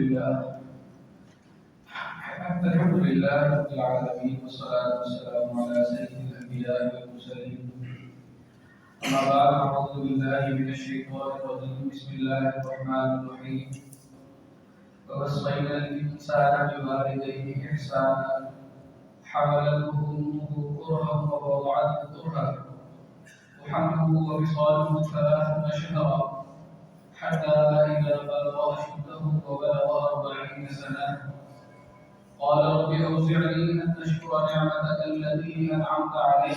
لله الحمد لله رب العالمين والصلاة والسلام على سيد الأنبياء والمرسلين. أما بعد أعوذ بالله من الشيطان الرجيم. بسم الله الرحمن الرحيم. ووصينا الإنسان بوالديه إحسانا حملته أمه كرها ووضعته كرها وحمله وفصاله 30 شهرا حتى إذا بلغ أشده وبلغ 40 سنة قال رب أوزعني أن أشكر نعمتك التي أنعمت علي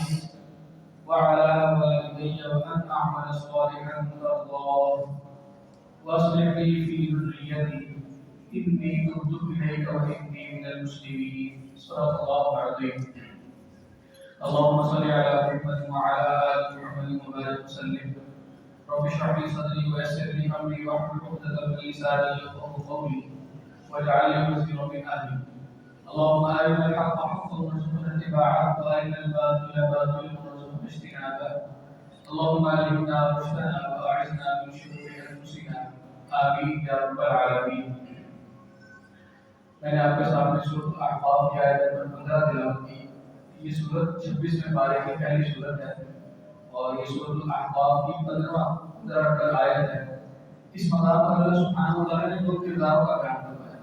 وعلى والدي وأن أعمل صالحا ترضاه وأصلح لي في ذريتي إني تبت إليك وإني من المسلمين. صدق الله العظيم. اللهم صل على محمد وعلى آل محمد وبارك وسلم. رب اشرح لي صدري ويسر لي أمري واحلل عقدة من لساني يفقهوا قولي واجعل لي وزيرا من أهلي. اللهم أرنا الحق حقا وارزقنا اتباعه وأرنا الباطل باطلا وارزقنا اجتنابه. اللهم ألهمنا رشدنا وأعذنا من شرور أنفسنا. آمين يا رب العالمين. میں نے آپ کے سامنے سورۃ الاحقاف کی آیت نمبر 15 تلاوت کی. یہ سورۃ 26 پارے کی پہلی سورت ہے اور یہ سورۃ الاحقاف کی 15 آیت ہے. اس مقام پر اللہ سبحانہ و تعالیٰ نے دو کرداروں کا بیان کروایا.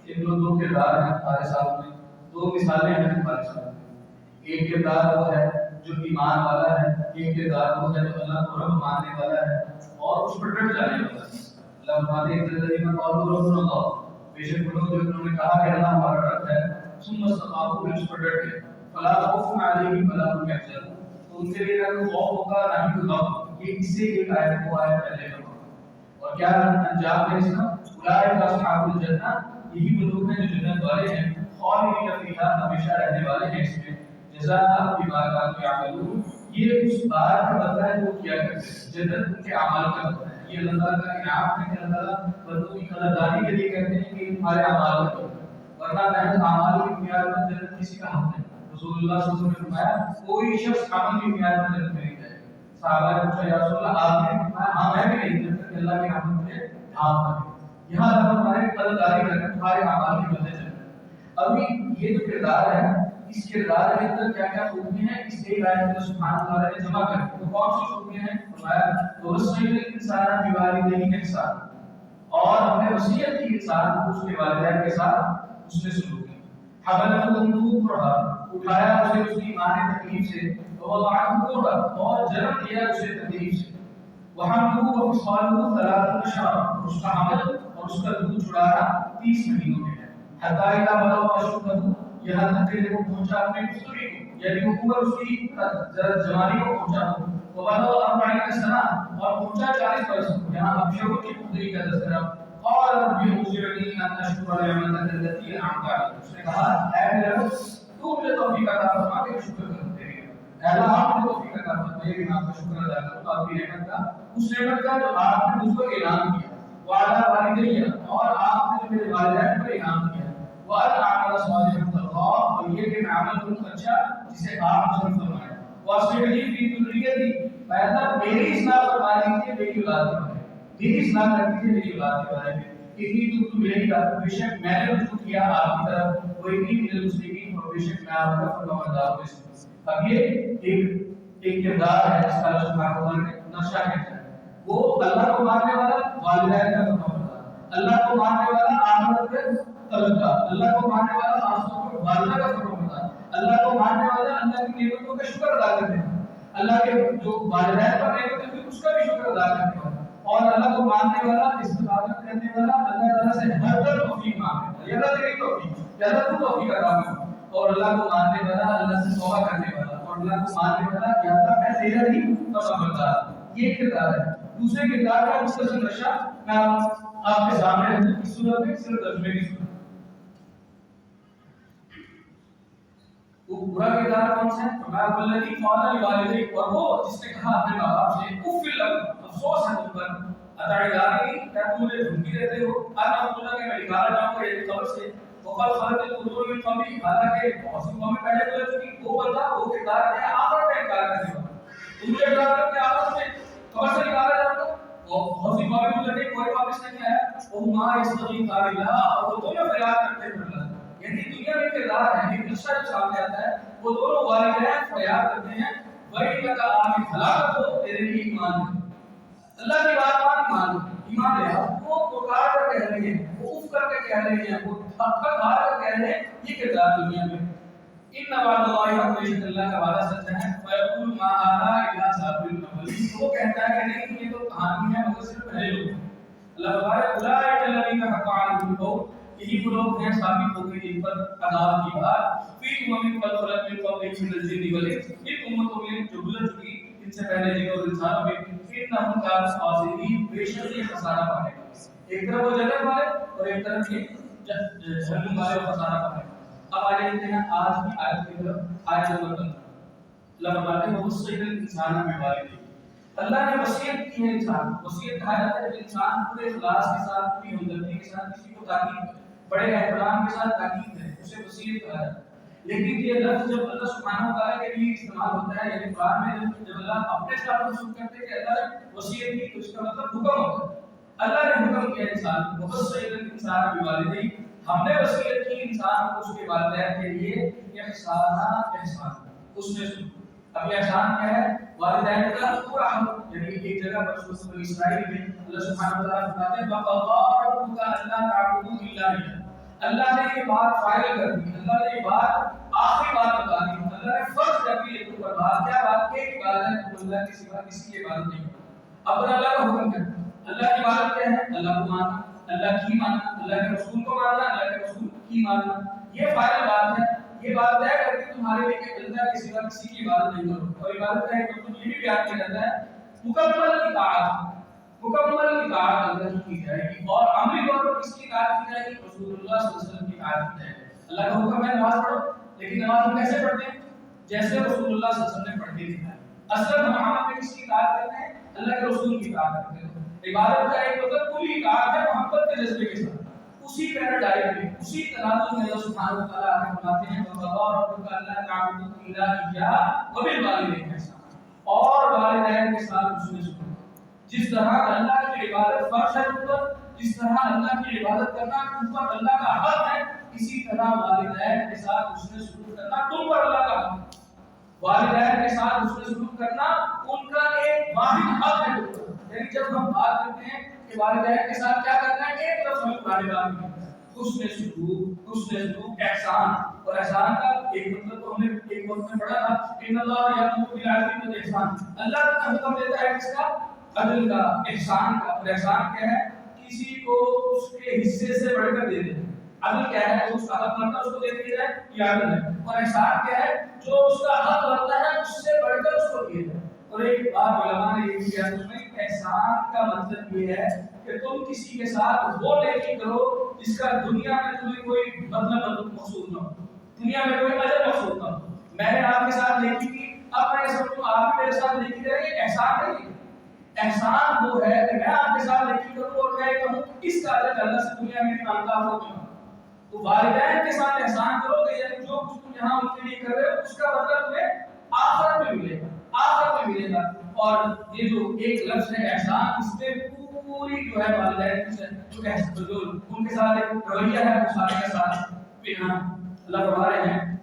ایک دو کردار ہیں ہمارے سامنے، دو مثالیں ہیں ہمارے سامنے. ایک کردار وہ ہے جو ایمان والا ہے، ایک کردار وہ ہے جو اللہ کو رب ماننے والا ہے اور اس پر ڈٹ جانے والا ہے. اللہ فرماتے ہیں الذین قالوا ربنا اللہ، بے شک وہ لوگ جو انہوں نے کہا کہ اللہ ہمارا رب ہے، ثم استقاموا، پھر اس پر ڈٹ گئے، فلا خوف علیہم ولا هم يحزنون، تو ان کے لیے نہ کوئی خوف ہوگا نہ ہی کوئی غم. یہ اس سے ایک آیت وہ آیت پہلے کا. اور کیا انجام ہے اس کا؟ اولئک اصحاب الجنہ، یہی وہ لوگ ہیں جو جنت والے ہیں، خالدین فیہا، ہمیشہ رہنے والے ہیں اس میں، جزاء بما كانوا يعملون، یہ اس بات کا بدلہ ہے جو کیا کرتے ہیں. جنت ان کے اعمال کا بدلہ ہے. یہ اللہ تعالیٰ کا انعام ہے کہ اللہ تعالیٰ بندوں کی قدردانی کے لیے کہتے ہیں کہ تمہارے اعمال کا بدلہ ہے، ورنہ محض اعمال کی بنیاد پر جنت کسی کا حق ہے. رسول اللہ صلی اللہ علیہ وسلم نے فرمایا کوئی شخص عمل کی بنیاد پر جنت میں نہیں جائے. صحابہ نے پوچھا یا رسول اللہ آپ نے فرمایا ہاں میں بھی نہیں، جب تک اللہ کے رحمت مجھے آپ کرے. یہاں اللہ ہمارے قدردانی کرتے ہیں تمہارے اعمال کی وجہ سے. ابھی یہ جو کردار ہے، اس کردار کے اندر کیا کیا خوبیاں ہیں اس ایک آیت میں سبحان اللہ نے جمع کر دی. وہ کون سی خوبیاں ہیں؟ فرمایا وصینا الانسان بوالدیہ احسانا، اور ہم نے وصیت کی انسان کو اس کے والدین کے ساتھ اس نے سلوک کیا. حملته امه کرها، اٹھایا اسے اس کی ماں نے تکلیف سے، ووضعته کرها، اور جنم دیا اسے تکلیف سے، وحمله وفصاله 30 شهرا، اس کا حمل اور اس کا دودھ چھڑانا 30 مہینوں میں ہے. حتی اذا بلغ اشدہ، یہاں تک کہ وہ پہنچا اپنے مستوی کو، یعنی وہ عمر اس کی جوانی کو پہنچا ہو. وبلغ 40 سنہ، اور پہنچا 40 برس کو. یہاں اب شروع کی پختگی کا تذکرہ. قال رب اوزعنی ان اشکر نعمتک التي انعمت علی، اس نے کہا اے میرے رب تو مجھے توفیق عطا فرما کہ شکر کروں تیری. اے اللہ آپ مجھے توفیق عطا فرما کہ میں آپ کا شکر ادا کروں آپ کی نعمت کا، اس نعمت کا جو آپ نے مجھ پر انعام کیا. وعلی والدیہ، اور آپ نے میرے والدین پر انعام کیا. وَأَنْ أَعْمَلَ صَالِحًا تَرْضَاهُ، اور یہ کہ میں عمل کروں اچھا جسے آپ پسند فرمائیں. وَأَصْلِحْ لِي فِي ذُرِّيَّتِي، اللہ میری اصلاح فرما دیجیے میری اولاد کے بارے میں، میری اصلاح کر دیجیے میری اولاد کے بارے میں. انی تبت الیک، بے شک میں نے رجوع کیا آپ کی طرف، وانی من المسلمین، اور بے شک میں آپ کا فرمانبردار ہوں. اب یہ ایک کردار ہے جس کا اللہ سبحانہ و تعالیٰ نے نقشہ کھینچا ہے. وہ اللہ کو ماننے والا، والدین کا فرمانبردار، اللہ کو ماننے والا، آخرت کے طلبگار، اللہ کو ماننے والا، خاص طور پر والدہ کا فرمانبردار، اللہ کو ماننے والا، اللہ کی نعمتوں کا شکر ادا کرنے والا، اللہ کے جو والدین پر نعمتیں ہوئی اس کا بھی شکر ادا کرنے والا، اور اللہ کو ماننے والا، استقامت کرنے والا، اللہ تعالیٰ سے ہر طرح توفیق مانگنے والا. اللہ تیری توفیق، یا اللہ تو توفیق عطا کر. اور اللہ کو ماننے والا، اللہ سے توبہ کرنے والا، اور اللہ کو ماننے والا یا اللہ میں تیرا ہی فرمانبردار. یہ کردار ہے. دوسرے کردار کا مختصر نقشہ میں آپ کے سامنے رکھوں اس صورت میں صرف ترجمے کی صورت. وہ برا کردار کون سا ہے؟ فرمایا والذی قال لوالدیہ، اور وہ جس نے کہا اپنے ماں باپ سے اف لکم، افسوس ہے تم پر، اتعدانی، کیا تم مجھے دھمکی دیتے ہو، انا اقول کہ میں نکالا جاؤں گا یہ قبر سے، وقد خلت القرون من قبلی، حالانکہ بہت سی قومیں پہلے گزر چکی. وہ بندہ وہ کردار ہے آخرت کا انکار کرنے والا. تم مجھے ڈرا کر کے آخرت میں قبر سے نکالا جاؤں گا. بہت سی قومیں گزر گئی، کوئی واپس نہیں آیا. وہما یستغیثان اللہ، اور وہ دونوں فریاد کرتے ہیں اللہ، یعنی دنیا میں کردار ہے ایک نقشہ جو سامنے آتا ہے، وہ دونوں والدین فریاد کرتے ہیں وَإِنَّكَ آمِنْ ہلاکت ہو تیرے لیے ایمان ہے، اللہ کی بات مان ایمان لے آؤ، وہ پکار کر کہہ رہے ہیں، وہ اف کر کے کہہ رہے ہیں، وہ تھک ہار کر کہہ رہے ہیں، یہ کردار دنیا میں ان وعد اللہ حق، بے شک اللہ کا وعدہ سچ ہے، فیقول ما ھذا الا اساطیر الاولین، وہ کہتا ہے کہ نہیں یہ تو کہانی ہے مگر صرف پہلے لوگ، اللہ تبارک اولئک الذین حق علیہم القول، یہی وہ لوگ ہیں ثابت ہو گئی ان پر عذاب کی بات، فی امم قد خلت من قبلہم من الجن والانس، ان امتوں میں جو گزر چکی ان سے پہلے جن اور انسانوں میں، انہم کانوا خاسرین، بے شک یہ خسارہ پانے والے، ایک طرف وہ جنت والے اور ایک طرف یہ جہنم والے خسارہ پانے والے۔ اب آگے دیکھتے ہیں آج کی آیت کی طرف، آیت نمبر 15، اللہ فرماتے ہیں وصی الانسان بوالدیہ، اللہ نے وصیت کی ہے انسان، وصیت کہا جاتا ہے کہ انسان پورے اخلاص کے ساتھ، پوری ہمدردی کے ساتھ کسی کو تاکید کرے، بڑے احترام کے ساتھ تاکید کرے، اسے وصیت کہا جاتا ہے۔ لیکن یہ لفظ جب اللہ سبحانہ وتعالیٰ کے لیے استعمال ہوتا ہے، یعنی قرآن میں جب اللہ اپنے ساتھ منسوخ کرتے ہیں کہ اللہ نے وصیت کی، تو اس کا مطلب حکم ہوتا ہے، اللہ نے حکم کیا انسان کو، وصی الانسان بوالدیہ، ہم نے وصیت کی انسان کو اس کے والدین کے لیے احسان، اس میں سن۔ اب یہ احسان کیا ہے؟ والدین کا پورا حق، یعنی ایک جگہ پر سورۃ بنی اسرائیل میں اللہ سبحانہ وتعالیٰ فرماتے ہیں وَقَضَىٰ رَبُّكَ أَلَّا تَعْبُدُوا إِلَّا إِيَّاهُ، اللہ نے یہ بات فائنل کر دی، اللہ نے یہ بات آخری بات بتا دی، اللہ نے فرض کر دی ایک اوپر بات، کیا بات کہ عبادت کو اللہ کے سوا کسی کی عبادت نہیں کرو۔ اب اللہ کا حکم کیا ہے؟ اللہ کی عبادت کیا ہے؟ اللہ کو ماننا، اللہ کی ماننا، اللہ کے رسول کو ماننا، اللہ کے رسول کی ماننا، یہ فائنل بات ہے، یہ بات طے کر کے تمہارے لیے کہ اللہ کے سوا کسی کی عبادت نہیں کرو، اور عبادت کا ایک مطلب یہ بھی بیان کیا جاتا ہے مکمل اطاعت، مکمل اطاعت اللہ کی جائے گی، اور عملی طور پر کس کی اطاعت کی جائے گی؟ رسول اللہ صلی اللہ علیہ وسلم کی اطاعت کی جائے گی۔ اللہ کا حکم ہے نماز پڑھو، لیکن نماز ہم کیسے پڑھتے ہیں؟ جیسے رسول اللہ صلی اللہ علیہ وسلم نے پڑھ کے دکھایا۔ اصل ہم عمل میں کس کی اطاعت کرتے ہیں؟ اللہ کے رسول کی اطاعت کرتے ہیں۔ عبادت کا ایک مطلب کلی اطاعت ہے محبت کے جذبے کے ساتھ، اسی پیراڈائم میں، اسی تناظر میں اللہ سبحانہ وتعالیٰ آگے فرماتے ہیں وَقَضَىٰ رَبُّكَ أَلَّا تَعْبُدُوا إِلَّا إِيَّاهُ وَبِالْوَالِدَيْنِ إِحْسَانًا، اور والدین کے ساتھ حسن سلوک، جس طرح اللہ کی عبادت فرض ہے تم پر، جس طرح اللہ کی عبادت کرنا تم پر اللہ کا حق ہے، اسی طرح والدین کے ساتھ حسن سلوک کرنا تم پر اللہ کا حق ہے۔ والدین کے ساتھ حسن سلوک کرنا ان کا ایک واحد حق ہے تم پر۔ یعنی جب ہم بات کرتے ہیں کہ والدین کے ساتھ کیا کرنا ہے، ایک لفظ ہمیں قرآن پاک میں حسن سلوک، حسن سلوک، احسان، اور احسان کا ایک مطلب تو ہم نے ایک وقت میں پڑھا تھا ان اللہ یأمر بالعدل والاحسان، اللہ کا حکم دیتا ہے کس کا؟ عدل کا، احسان کا، اور احسان کیا ہے؟ کسی کو اس کے حصے سے بڑھ کر دے دے۔ عدل کیا ہے؟ جو اس کا حق بنتا ہے اس کو دے دیا جائے، یہ عدل ہے۔ اور احسان کیا ہے؟ جو اس کا حق بنتا ہے اس سے بڑھ کر اس کو دیا جائے۔ اور ایک بات علماء نے یہ بھی کیا ہے، احسان کا مطلب یہ ہے کہ تم کسی کے ساتھ وہ نیکی کرو جس کا دنیا میں تمہیں کوئی مطلب مقصود نہ ہو، دنیا میں کوئی اجر مقصود نہ ہو۔ میں نے آپ کے ساتھ نیکی کی، اب میں سمجھوں آپ بھی میرے ساتھ نیکی کریں، یہ احسان نہیں ہے۔ احسان وہ ہے کہ میں آپ کے ساتھ نیکی کروں اور میں کہوں اس کا اجر اللہ سے دنیا میں بھی مانگتا ہوں۔ تو والدین کے ساتھ احسان کرو کہ یعنی جو کچھ تم یہاں ان کے لیے کر رہے ہو اس کا بدلہ تمہیں آخرت میں ملے گا، آخرت میں ملے گا۔ اور یہ جو ایک لفظ ہے احسان، اس میں پوری جو ہے والدین جو ان کے ساتھ ایک رویہ ہے وہ سارے کے ساتھ پھر اللہ فرما رہے ہیں۔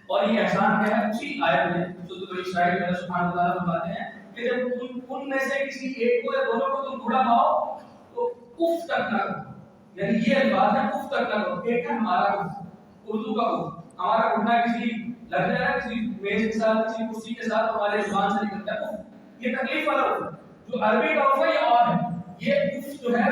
اور یہ احسان کیا ہے؟ اسی آیت میں سورۃ بنی اسرائیل میں اللہ سبحانہ وتعالیٰ فرماتے ہیں کہ جب ان میں سے کسی ایک کو یا دونوں کو تم برا پاؤ تو اف تک نہ کرو، یعنی یہ الفاظ ہے اف تک نہ کرو۔ ایک ہے ہمارا اردو کا اف، ہمارا اٹھنا کسی لگ جائے گا کسی میز کے ساتھ، کسی کرسی کے ساتھ ہمارے زبان سے نکلتا ہے اف، یہ تکلیف والا اف۔ جو عربی کا اف ہے یہ اور ہے، یہ اف جو ہے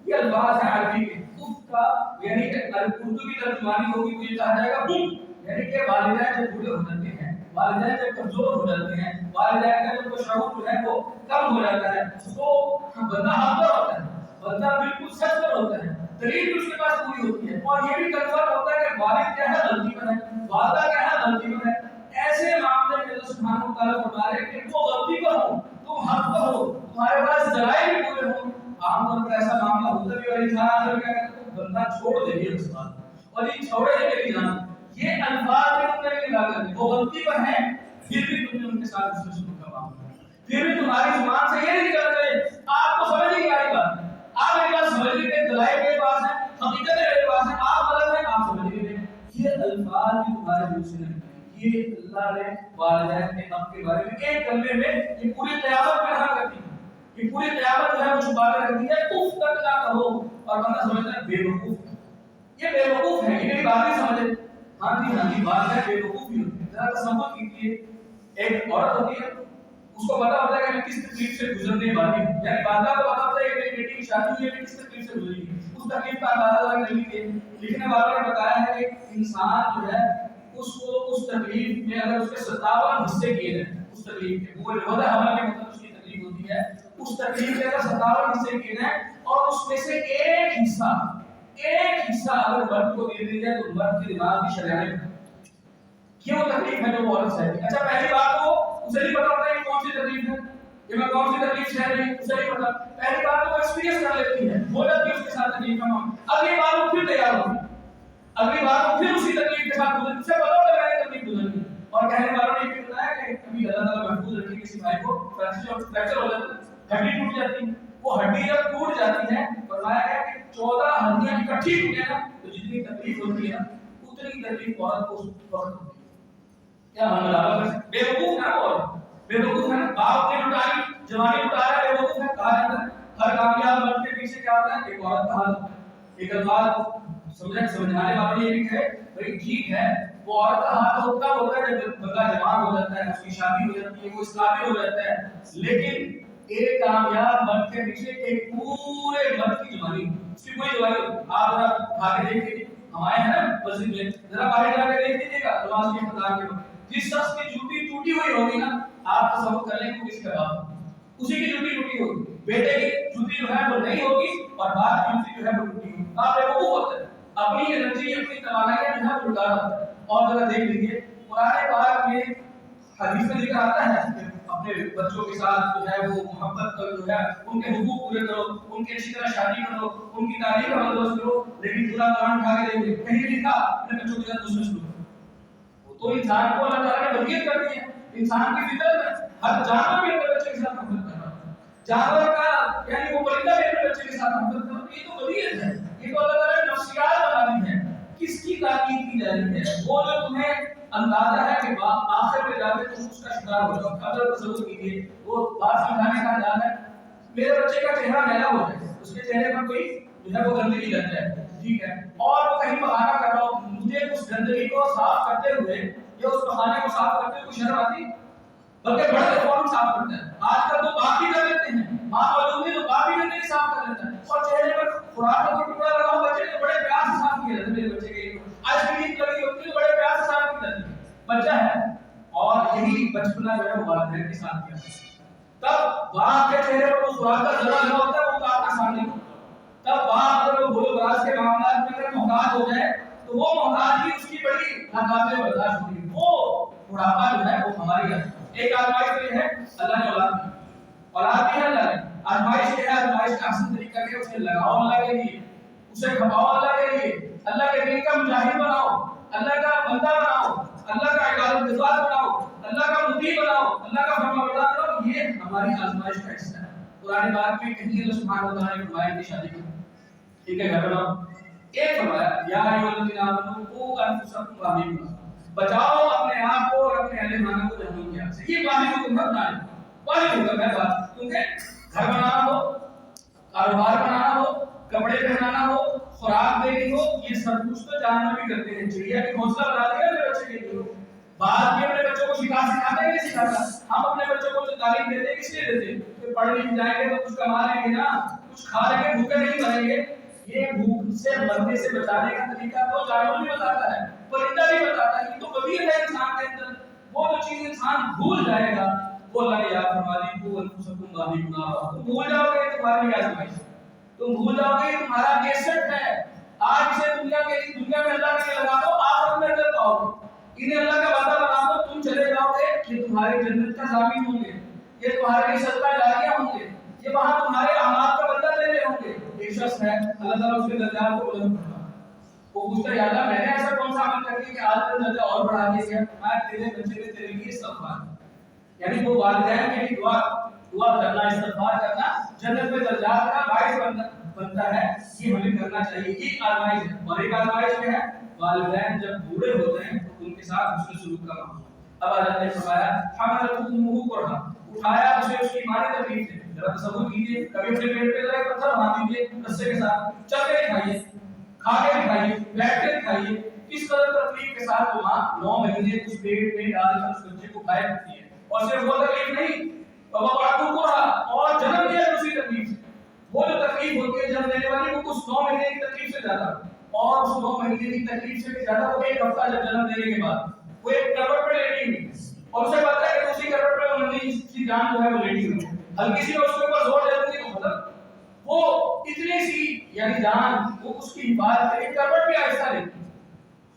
یہ الفاظ ہے عربی کے اف کا، یعنی کہ اردو کی ترجمانی ہوگی تو یہ کہا جائے گا بم، یعنی کہ والدین جب بوڑھے ہو جاتے ہیں، والدین جب کمزور ہو جاتے ہیں، والدین کا جو شعور جو ہے وہ کم ہو جاتا ہے، تو بندہ حق پر ہوتا ہے، بندہ بالکل سچ پر ہوتا ہے، دلیل اس کے پاس پوری ہوتی ہے، اور یہ بھی کنفرم ہوتا ہے کہ والد کیا ہے غلطی پر ہے، والدہ کیا ہے غلطی پر ہے۔ ایسے معاملے میں اللہ سبحانہ وتعالیٰ فرما رہے ہیں کہ وہ غلطی پر ہو، تم حق پر ہو، تمہارے پاس دلائل بھی پورے ہوں۔ عام طور پر ایسا معاملہ ہوتا بھی اور انسان آخر کیا کرتا ہے، بندہ چھوڑ دے گی اس بات، اور یہ چھوڑے دے میری جان، یہ الفاظ بھی تم نے لگا کر وہ غلطی پر ہیں، پھر بھی تم نے ان کے ساتھ اس میں سلوک کا معاملہ، پھر بھی تمہاری زبان سے یہ نہیں نکل رہے، آپ کو سمجھ نہیں آ رہی بات، آپ میری بات یہ اللہ نے والدین کے حق کے بارے میں ایک کلمے میں یہ پوری قیامت میں کہا کرتی ہے، یہ پوری قیامت جو ہے وہ چھپا کر رکھتی ہے، اف تک نہ کہو، اور بندہ سمجھتا ہے بے وقوف، یہ بے وقوف ہے، یہ بات نہیں سمجھے، ہاں جی بات ہے بے وقوف ہی ہوتی ہے۔ ذرا تصور کیجیے ایک عورت ہوتی ہے، اس کو پتا ہوتا ہے کہ میں کس تکلیف سے گزرنے والی ہوں، یعنی والدہ کو پتا ہوتا ہے کہ میری بیٹی کی شادی ہوئی ہے، میں کس تکلیف سے گزری ہوں، اس تکلیف کا اندازہ نہیں لیتے، لیکن والدہ نے بتایا ہے کہ انسان جو ہے اس کو اس تکلیف میں اگر اس کے 57 حصے کیے جائیں، اس تکلیف کے وہ وضع حمل کے مطلب اس کی تکلیف ہوتی ہے، اس تکلیف کے اگر 57 حصے کیے جائیں اور اس میں سے ایک حصہ اگر مرد کو دے دیا جائے تو مرد کے دماغ کی شریانیں کیوں تکلیف ہے جو وہ عورت ہے۔ اچھا پہلی بات تو اسے نہیں پتا ہوتا ہے کہ کون سی تکلیف ہے، کہ میں کون سی تکلیف سہ رہی ہوں، اسے نہیں پتا، پہلی بات تو وہ ایکسپیرینس کر لیتی ہے، وہ جب بھی اس کے ساتھ تکلیف کا معاملہ، اگلی بار وہ پھر تیار ہوتی ہے، اگلی بار وہ پھر اسی تکلیف کے ساتھ گزرتی، اسے پتا ہوتا ہے کہ تکلیف گزرنی، اور کہنے والوں نے یہ بھی بتایا کہ کبھی اللہ تعالیٰ محفوظ رکھے کسی بھائی کو فریکچر ہو جاتا ہے، ہڈی ٹوٹ جاتی ہے، وہ ہڈی جب ٹوٹ جاتی ہے فرمایا گیا کہ 14 ہڈیاں اکٹھی ٹوٹے نا تو جتنی تکلیف ہوتی ہے نا اتنی تکلیف عورت کو اس وقت ہوتی ہے۔ کیا ہم برابر بے وقوف ہے اور بے وقوف ہے، باپ نے لٹائی جوانی لٹایا، بے وقوف ہے، کہا جاتا ہے ہر کامیاب مرد کے پیچھے کیا ہوتا ہے، ایک عورت کا ہاتھ، ایک الفاظ سمجھانے والے یہ بھی ہے بھائی ٹھیک ہے وہ عورت کا ہاتھ ہوتا ہے جب بندہ جوان ہو جاتا ہے، اس کی شادی ہو جاتی ہے، وہ اس قابل ہو جاتا ہے، لیکن ایک کامیاب مرد کے پیچھے ایک پورے مرد کی جوانی، اس کی کوئی جوانی آپ ذرا آگے دیکھیے ہمارے ہیں نا مسجد میں ذرا باہر جا کے دیکھ لیجیے گا نماز کے انتظار کے وقت جس شخص کی جوتی ٹوٹی ہوئی ہوگی نا آپ تصور کر لیں کہ کس کا باپ اسی کی جوتی ٹوٹی ہوگی، بیٹے کی جوتی جو ہے وہ نہیں ہوگی اور باپ کی جوتی جو ہے وہ ٹوٹی ہوگی، آپ بیوقوف ہوتے ہیں، اپنی انرجی اپنی توانائی جو ہے وہ لٹا رہا ہے۔ اور ذرا دیکھ لیجیے قرآن پاک میں حدیث میں ذکر آتا ہے کہ اپنے بچوں کے ساتھ جو ہے وہ محبت کرو، جو ہے ان کے حقوق پورے کرو، ان کی اچھی طرح شادی کرو، ان کی تعلیم کا بندوبست کرو، لیکن پورا قرآن اٹھا کے دیکھو کہیں نہیں لکھا اپنے بچوں کے ساتھ دوسرے سلوک کرو۔ تو انسان کو اللہ تعالیٰ نے وصیت کر دی ہے، انسان کی فطرت ہے، ہر جانور بھی اپنے بچے کے ساتھ محبت کرتا ہے، جانور کا یعنی وہ پرندہ بھی اپنے بچے کے ساتھ محبت کرتا ہے، یہ تو وصیت ہے، یہ تو اللہ تعالیٰ نے نفسیات بنا دی ہے، کس کی تاکید کی جا رہی ہے، وہ جو تمہیں اندازہ ہے کہ آخر میں جا کے تم اس کا شکار ہو جاؤ، اگر تصور کیجیے وہ بات سمجھانے کا انداز ہے میرے بچے کا چہرہ میلا ہو جائے، اس کے چہرے پر کوئی جو ہے وہ گندگی لگ جائے، ٹھیک ہے، اور وہ کہیں بہانا کر رہا ہو، مجھے اس گندگی کو صاف کرتے ہوئے یا اس بہانے کو صاف کرتے ہوئے شرم آتی، بلکہ بڑے فوراً صاف کرتے ہیں، آج کل تو باپ بھی کر لیتے ہیں، ماں موجود ہے تو باپ بھی گندگی صاف کر لیتا ہے، اور چہرے پر خوراک کا کوئی ٹکڑا لگا ہو بچے کو بڑے پیار سے صاف کیا جاتا ہے، میرے بچے کے آج بھی لگی ہوتی ہے بڑے پیار سے صاف کی جاتی ہے، بچہ ہے، اور یہی بچپنا جو ہے وہ والدین کے ساتھ کیا تب باپ کے چہرے پر وہ خوراک کا ذرا لگا ہوتا ہے وہ آپ کے سامنے، تب باپ اگر وہ بولو براز کے معاملات میں اگر محتاج ہو جائے تو وہ محتاجی اس کی بڑی ناقابل برداشت ہوتی ہے، وہ بڑھاپا جو ہے وہ ہماری ہے، ایک آزمائش تو یہ ہے اللہ نے اولاد بھی ہے، اللہ نے آزمائش یہ ہے، آزمائش کا احسن طریقہ ہے اسے لگاؤ اللہ کے لیے، اسے کھپاؤ اللہ کے لیے، اللہ کے دین کا مجاہد بناؤ، اللہ کا بندہ بناؤ، اللہ کا عبادت گزار بناؤ، اللہ کا مطیع بناؤ، اللہ کا فرمانبردار بناؤ، یہ ہماری آزمائش کا حصہ ہے۔ قرآن پاک میں کہیں اللہ سبحانہ و تعالیٰ نے فرمایا کہ شادی کرو، ٹھیک ہے گھر بناؤ، ایک فرمایا یا ایھا الذین آمنوا قوا انفسکم واہلیکم، بچاؤ اپنے آپ کو اور اپنے اہل خانہ کو جہنم کی آگ سے، یہ واحد حکم ہے بنانے، واحد حکم ہے بات، کیونکہ گھر بنانا ہو، کاروبار بنانا ہو، کپڑے پہنانا ہو، خوراک دینی ہو، یہ سب کچھ تو جانور بھی کرتے ہیں، چڑیا بھی گھونسلہ بنا دیا اپنے بچے کے لیے، بعد میں اپنے بچوں کو شکار سکھاتے ہیں نہیں سکھاتا، ہم اپنے بچوں کو جو تعلیم دیتے ہیں کس لیے دیتے ہیں کہ پڑھ لکھ جائیں گے تو کچھ کما لیں گے نا، کچھ کھا لیں گے، بھوکے نہیں مریں گے، یہ بھوک سے مرنے سے بچانے کا طریقہ تو جانور بھی بتاتا ہے، پرندہ بھی بتاتا ہے، یہ تو وصیت ہے انسان کے اندر، وہ جو چیز انسان بھول جائے گا وہ اللہ نے یاد فرما دی، قوا انفسکم واہلیکم نارا، تم بھول جاؤ گے تمہاری آزمائش، تم بھول جاؤ گے تمہارا کیسٹ ہے، آج سے دنیا میں اللہ کے لیے لگا دو، آخرت میں اجر پاؤ گے، انہیں اللہ کا وعدہ بنا دو، تم چلے جاؤ گے، یہ تمہاری جنت کا ضامن ہوں گے، یہ تمہارے لیے صدقہ جاریہ ہوں گے، یہ وہاں تمہارے اعمال کا بدلہ لے رہے ہوں گے۔ ایک شخص ہے اللہ تعالیٰ اس کے درجات کو بلند کرتا ہے، وہ پوچھتا ہے یا اللہ میں نے ایسا کون سا عمل کر دیا کہ آج کا درجہ اور بڑھا دیا گیا، میں تیرے بچے کے تیرے لیے استغفار، یعنی وہ والدین کے لیے دعا کرنا، استغفار کرنا جنت میں درجات کا باعث بنتا ہے، یہ ہمیں کرنا چاہیے، ایک آزمائش ہے، اور ایک آزمائش میں ہے والدین جب بوڑھے ہوتے ہیں ان کے ساتھ حسن سلوک کا معاملہ۔ اب اللہ نے فرمایا حملت امہ کرہا، اٹھایا اسے اس کی ماں نے تکلیف سے۔ ذرا تصور کیجئے کبھی اپنے پیٹ پہ ذرا پتھر بنا دیجئے رسے کے ساتھ، چل کے دکھائیے، کھا کے دکھائیے، بیٹھ کے دکھائیے، کس قدر تکلیف کے ساتھ وہ ماں 9 مہینے اس پیٹ میں ڈال کر اس بچے کو کھایا کرتی ہے۔ اور صرف وہ تکلیف نہیں، وَوَضَعْتُ كُرْهًا، اور جنم دیا اسی تکلیف سے۔ وہ جو تکلیف ہوتی ہے جنم دینے والی وہ اس 9 مہینے کی تکلیف سے زیادہ، اور اس 9 مہینے کی تکلیف سے بھی زیادہ وہ ایک ہفتہ جب جنم دینے کے بعد وہ ایک کروٹ پہ لیٹی ہوئی اور اسے پتا ہے کہ اسی کروٹ پہ وہ ننھی سی جان جو ہے وہ لیٹی ہوئی، ہلکی سی اس کے اوپر زور دے دوں گی تو ختم۔ وہ اتنی سی یعنی جان وہ اس کی حفاظت کے لیے کروٹ پہ آہستہ لیتی،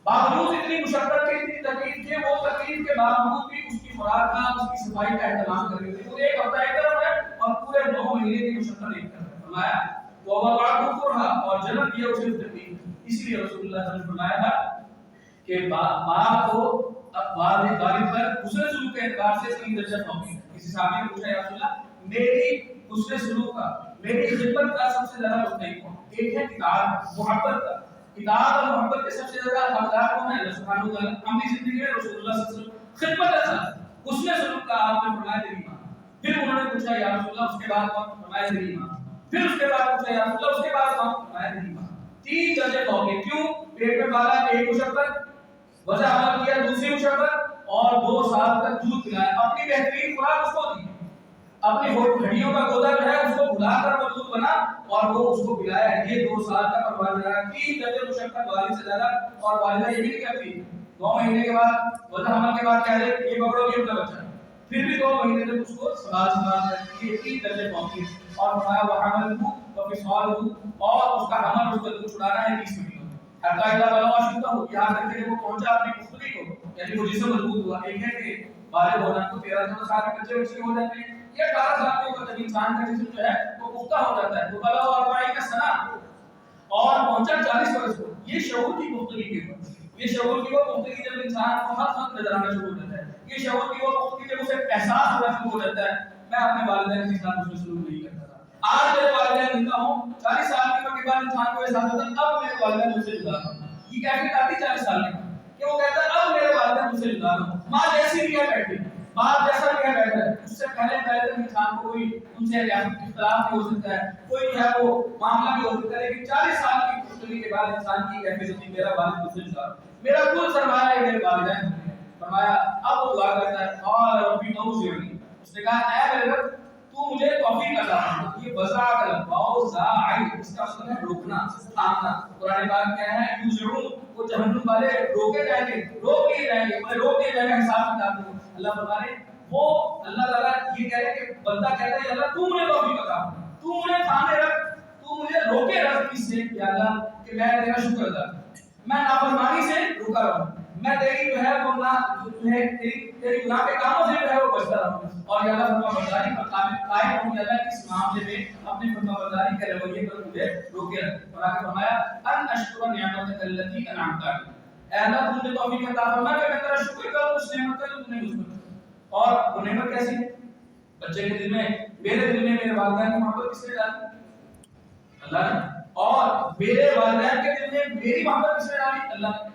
باوجود اتنی مشقت کے اتنی تکلیف کے، وہ تکلیف کے باوجود بھی اس کی خوراک کا اس کی صفائی کا اہتمام کر رہی تھی۔ وہ ایک ہفتہ ایک طرف ہے اور پورے 9 مہینے کی مشقت ایک طرف ہے۔ فرمایا وَوَضَعْتُ كُرْهًا، اور جنم دیا اسے تکلیف۔ اس لیے رسول اللہ صلی اللہ علیہ وسلم نے فرمایا تھا کہ باپ کو والد پر حسن سلوک کے اعتبار سے 3 درجہ فوقی ہے۔ کسی صحابی نے پوچھا یا رسول اللہ میری حسن سلوک کا، میری خدمت کا سب سے زیادہ مستحق کون؟ ایک ہے اطاعت محبت کا، اطاعت اور محبت کے سب سے زیادہ حقدار کون ہے؟ اللہ سبحانہ و تعالیٰ۔ اپنی زندگی میں رسول اللہ صلی اللہ علیہ وسلم خدمت اچھا حسن سلوک کا آپ نے فرمایا تیری ماں۔ پھر انہوں نے پوچھا یا رسول اللہ اس کے بعد کون؟ فرمایا تیری ماں۔ پھر اس کے بعد پوچھا یا رسول اللہ اس کے بعد کون؟ فرمایا تیری ماں۔ 3 درجے فوقی، کیوں؟ پیٹ میں پالا ایک مشقت، وضع عمل کیا دوسری مشقت، اور 2 سال تک دودھ پلایا، اپنی بہترین خوراک اس کو دی، اپنی ہڈیوں کا گودا جو ہے اس کو بھلا کر وہ دودھ بنا اور وہ اس کو پلایا۔ یہ 2 سال تک پروان چڑھا، 3 درجے مشقت والد سے زیادہ۔ اور والدہ یہ بھی نہیں کرتی 9 مہینے کے بعد وضع عمل کے بعد کہہ دے یہ پکڑو یہ اپنا بچہ، پھر بھی 2 مہینے تک اس کو سنبھال کرتی ہے۔ 3 درجے فوقی۔ اور فرمایا وحملہ وفصالہ، اور اس کا حمل اس کو چھڑانا ہے 20 مہینوں حتی اذا بلغ اشدہ، یہاں تک کہ وہ پہنچا اپنی پختگی کو، یعنی وہ جسم مضبوط ہوا۔ ایک ہے کہ بالغ ہونا کو 13 سال کے بچے بچے ہو جاتے ہیں، یا 18 سال کے اوپر انسان کا جسم جو ہے وہ پختہ ہو جاتا ہے، وہ بلغ 40 سنہ اور پہنچا 40 برس کو۔ یہ شعور کی پختگی کے اوپر، یہ شعور کی وہ پختگی جب انسان کو ہر وقت نظر آنا شروع ہو جاتا ہے، یہ شعور کی وہ پختگی جب اسے احساس ہونا شروع ہو جاتا ہے میں اپنے والدین کے ساتھ اس میں سلوک نہیں کرتا تھا، آج میرے والدین زندہ ہوں۔ 40 سال کی عمر کے بعد انسان کو احساس ہوتا ہے اب میرے والدین مجھ سے جدا ہیں۔ یہ کیفیت آتی 40 سال کی کہ وہ کہتا ہے اب میرے والدین مجھ سے جدا ہیں۔ ماں جیسی بھی ہے بیٹھی، باپ جیسا بھی ہے بیٹھا ہے، اس سے پہلے انسان کو کوئی ان سے اختلاف بھی ہو سکتا ہے، کوئی جو ہے وہ معاملہ بھی ہو سکتا ہے، لیکن 40 سال کی گزرنے کے بعد انسان کی کیفیت ہوتی ہے میرا والد مجھ سے جدا، میرا کل سرمایہ ہے میرے والدین ہیں۔ فرمایا اب وہ دعا کرتا ہے قال ربی اوزعنی، اس نے کہا اے میرے رب تو مجھے توفیق عطا فرما۔ یہ وضع کا لفظ عین اس کا مطلب ہے روکنا، تھامنا۔ قرآن پاک کیا ہے یوزعون، وہ جہنم والے روکے جائیں گے، روک لیے جائیں گے، انہیں روک لیے جائے گا حساب کتاب کو۔ اللہ فرما رہے وہ اللہ تعالیٰ یہ کہہ رہے کہ بندہ کہتا ہے اللہ تو مجھے توفیق عطا فرما، تو مجھے تھامے رکھ، تو مجھے روکے رکھ اس سے کہ اللہ کہ میں تیرا شکر ادا کروں، میں نافرمانی سے رکا رہوں، میں تیری جو ہے وہ تیری گناہ کے کاموں سے جو ہے وہ بچتا رہوں، اور یا اللہ فرما برداری پر قائم ہوں کہ اللہ اس معاملے میں اپنی فرما برداری کے رویے پر مجھے روکے رکھ۔ اور آگے فرمایا ان اشکر نعمتک التی انعمت علی، اے اللہ تو مجھے توفیق عطا فرما کہ میں تیرا شکر کروں اس نعمت کا جو تو نے مجھ پر۔ اور وہ نعمت کیسی ہے؟ بچے کے دل میں، میرے دل میں میرے والدین کی محبت کس نے ڈالی؟ اللہ نے۔ اور میرے والدین کے دل میں میری محبت کس نے ڈالی؟ اللہ نے۔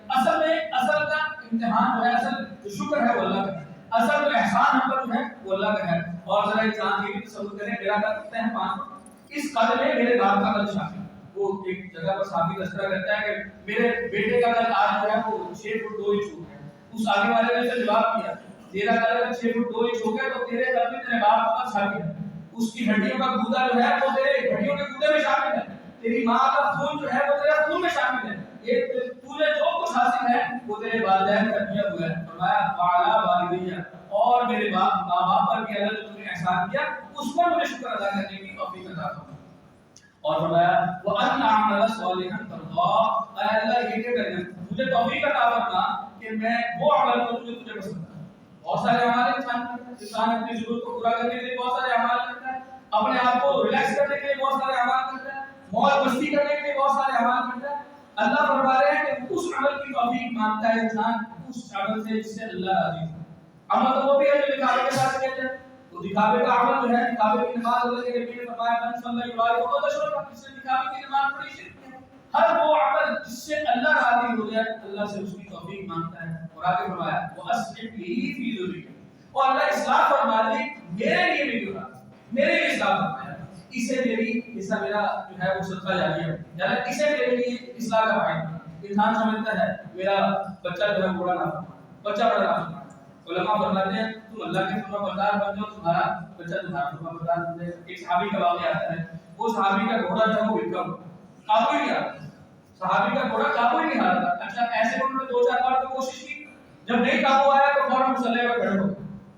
اصل کا امتحان جو ہے، اصل جو شکر ہے وہ اللہ کا ہے، اصل جو احسان ہم پر جو ہے وہ اللہ کا ہے۔ اور ذرا انسان یہ بھی تصور کریں میرا قد کتنا ہے 5 فٹ، اس قد میں میرے باپ کا قد شامل ہے۔ وہ ایک جگہ پر صحابی تذکرہ کرتا ہے کہ میرے بیٹے کا قد آج جو ہے وہ 6 فٹ 2 انچ ہو گیا۔ اس آگے والے نے اسے جواب دیا تیرا قد 6 فٹ 2 انچ ہو گیا تو تیرے قد میں تیرے باپ کا قد شامل ہے، اس کی ہڈیوں کا گودا جو ہے وہ تیرے ہڈیوں کے گودے میں شامل ہے، تیری ماں کا خون جو ہے وہ تیرے خون میں شامل ہے، یہ تجھے جو کچھ حاصل ہے وہ تیرے والدین کا دیا ہوا ہے۔ فرمایا وعلی والدیہ، اور میرے ماں باپ پر بھی اللہ نے احسان کیا اس پر مجھے شکر ادا کرنے کی توفیق عطا فرما۔ اور فرمایا وان اعمل صالحا ترضاه، اے اللہ یہ کہ مجھے توفیق عطا فرما کہ میں وہ عمل کروں جو تجھے پسند ہے۔ بہت سارے اعمال انسان اپنی ضرورت کو پورا کرنے کے لیے بہت سارے اعمال کرتا ہے، اپنے آپ کو ریلیکس کرنے کے لیے بہت سارے اعمال کرتا ہے، موج مستی کرنے کے لیے بہت سارے اعمال کرتا ہے۔ اللہ فرما رہے ہیں کہ اس عمل کی توفیق مانگتا ہے انسان اس عمل سے جس سے اللہ راضی ہو۔ عمل تو وہ بھی ہے جو دکھاوے کے ساتھ کیا جائے، تو دکھاوے کا عمل جو ہے دکھاوے کی نماز اللہ کے نبی نے فرمایا من صلی اللہ علیہ وسلم فقد اشرک، جس نے دکھاوے کی نماز پڑھی شرک ہے۔ ہر وہ عمل جس سے اللہ راضی ہو جائے اللہ سے اس کی توفیق مانگتا ہے. اور آگے فرمایا وَأَصْلِحْ لِي فِي ذُرِّيَّتِي، اور اللہ اصلاح فرما دے میرے لیے بھی دعا، میرے لیے اصلاح فرمایا، اسے میری ایسا میرا جو ہے وہ صدقہ جاریہ ہے، یعنی اسے میرے لیے اصلاح کا باعث. انسان سمجھتا ہے میرا بچہ جو ہے بڑا نہ بچہ بڑا نہ. علماء فرماتے ہیں تم اللہ کے فرما بردار بن جاؤ تمہارا بچہ تمہارا فرما بردار بن جائے. ایک صحابی کا واقعہ آتا ہے، وہ صحابی کا گھوڑا جو ہے وہ بکا قابو ہی نہیں آتا، صحابی کا گھوڑا قابو ہی نہیں آ رہا. اچھا ایسے انہوں نے 2-4 بار تو کوشش کی، جب نہیں قابو آیا تو فوراً مصلی پہ کھڑے ہو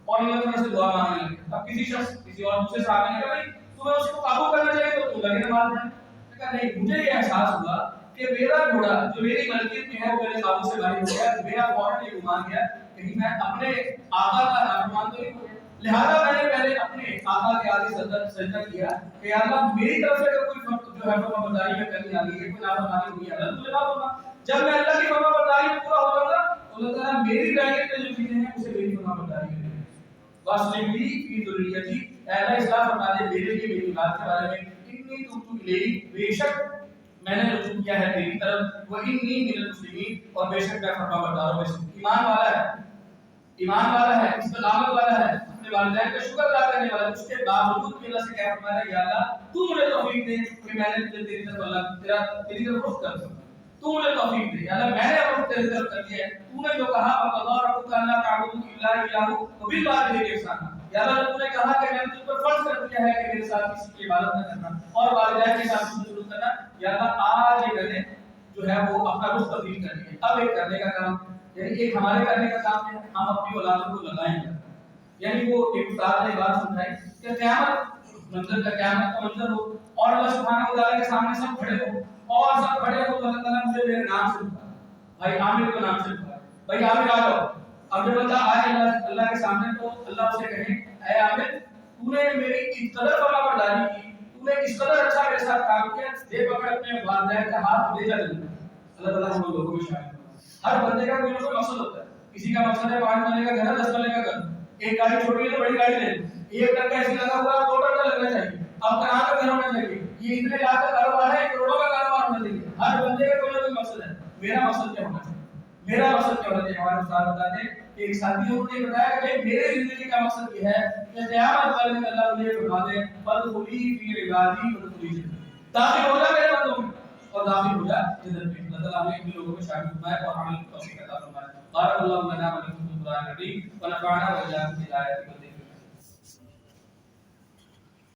اور اللہ تعالیٰ سے دعا مانگنے لگے. اب کسی شخص کسی اور دوسرے صحابی نے کہا بھائی تمہیں اس کو قابو کرنا چاہیے تو تم لگے نماز پڑھنے. کہا نہیں، مجھے یہ احساس ہوا کہ میرا گھوڑا جو میری ملکیت میں ہے وہ میرے قابو سے باہر ہو گیا. میرا فوراً یہ گمان گیا کہیں میں اپنے آقا کا نافرمان تو نہیں ہو گیا. لہذا میں نے پہلے اپنے آقا کے آگے سجدہ کیا کہ یا اللہ میری طرف سے اگر کوئی جو ہے فرما برداری میں کرنی آ گئی ہے، کوئی نافرمانی ہوئی ہے، اللہ تجھے معاف فرما. جب میں اللہ کی فرما برداری میں پورا ہو جاؤں گا تو اللہ تعالیٰ میری رعیت میں جو چیزیں ہیں اسے میری فرما برداری میں دے. وَأَصْلِحْ لِي فِي ذُرِّيَّتِي، اے اللہ اصلاح فرما دے میرے لیے میری اولاد کے بارے میں. انی تبت الیک، بے شک میں نے رجوع کیا ہے تیری طرف. وانی من المسلمین، اور بے شک میں فرما برداروں میں سے. ایمان والا ہے، ایمان والا ہے، استقامت والا ہے، اپنے والدین کا شکر ادا کرنے والا ہے. اس کے باوجود بھی اللہ سے کہہ فرمایا ہے یا اللہ تو مجھے توفیق دے کہ میں نے تیری طرف اللہ تیری طرف رخ کر سکوں. تو مجھے توفیق دے یا اللہ میں نے رخ تیری طرف کر دیا ہے. تو نے جو کہا وَقَضَىٰ رَبُّكَ أَلَّا تَعْبُدُوا إِلَّا إِيَّاهُ وَبِالْوَالِدَيْنِ إِحْسَانًا، یا اللہ تو نے کہا کہ میں نے تجھ پر فرض کر دیا ہے کہ میرے ساتھ کسی کی عبادت نہ کرنا اور والدین کے ساتھ سلوک کرنا. یا اللہ آج یہ میں نے جو ہے وہ اپنا رخ تبدیل کر دیا. اب ایک کرنے کا کام، یعنی ایک ہمارے کرنے کا کام ہے ہم اپنی اولادوں کو لگائیں گے. یعنی وہ ایک استاد نے بات سمجھائی کہ قیامت منظر کا قیامت کا منظر ہو اور اللہ سبحانہ وتعالی کے سامنے سب کھڑے ہو اور سب کھڑے ہو تو اللہ تعالیٰ مجھے میرے نام سے پکارے، بھائی عامر کو نام سے پکارے، بھائی عامر آ جاؤ. اب جب بندہ آئے اللہ کے سامنے تو اللہ اسے کہے اے عامر تو نے میری اس قدر فرما برداری کی، تو نے اس قدر اچھا میرے ساتھ کام کیا، دے پکڑ اپنے والدین کا ہاتھ لے جا جلدی. اللہ تعالیٰ ہم لوگوں کو شامل کرے. ہر بندے کا کوئی نہ کوئی مقصد ہوتا ہے. کسی کا مقصد ہے 5 ملے کا گھر، 10 ملے کا گھر. ایک گاڑی چھوٹی ہے تو بڑی گاڑی لے. ایک ٹرک ایسے لگا ہوا ہے 2 ٹرک لگنا چاہیے. اب کہاں کا گھر ہونا چاہیے؟ یہ اتنے لاکھ کا کاروبار ہے، کروڑوں کا کاروبار ہونا چاہیے. ہر بندے کا کوئی نہ کوئی مقصد ہے. میرا مقصد کیا ہونا چاہیے؟ میرا مقصد کیا ہونا چاہیے؟ ہمارے استاد بتاتے ہیں کہ ایک ساتھی نے بتایا کہ میرے زندگی کا مقصد یہ ہے کہ قیامت والے دن اللہ مجھے فرما دے فَادْخُلِي فِي عِبَادِي وَادْخُلِي جَنَّتِي، داخل ہو جا میرے بندوں میں اور داخل ہو جا جنت میں. اللہ تعالیٰ ہمیں ان لوگوں کو شامل فرمائے اور عمل کی توفیق عطا فرمائے. بارک اللہ لنا و لکم فی القرآن الکریم ونفعنا وإياکم بآیاتہ